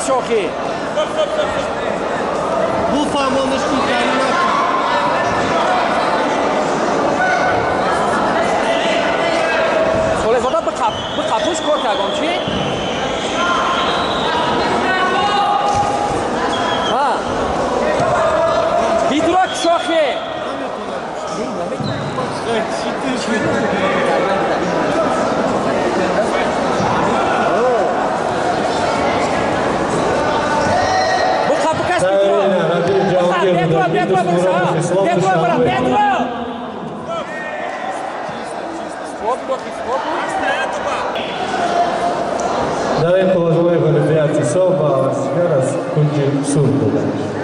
شوخی bu فرمانش کوتاهی سلیزاده به قطوش کار کردم چی؟ ها بیدراک شوخی Далеко возможно, ребята, соба, сейчас кунди суд.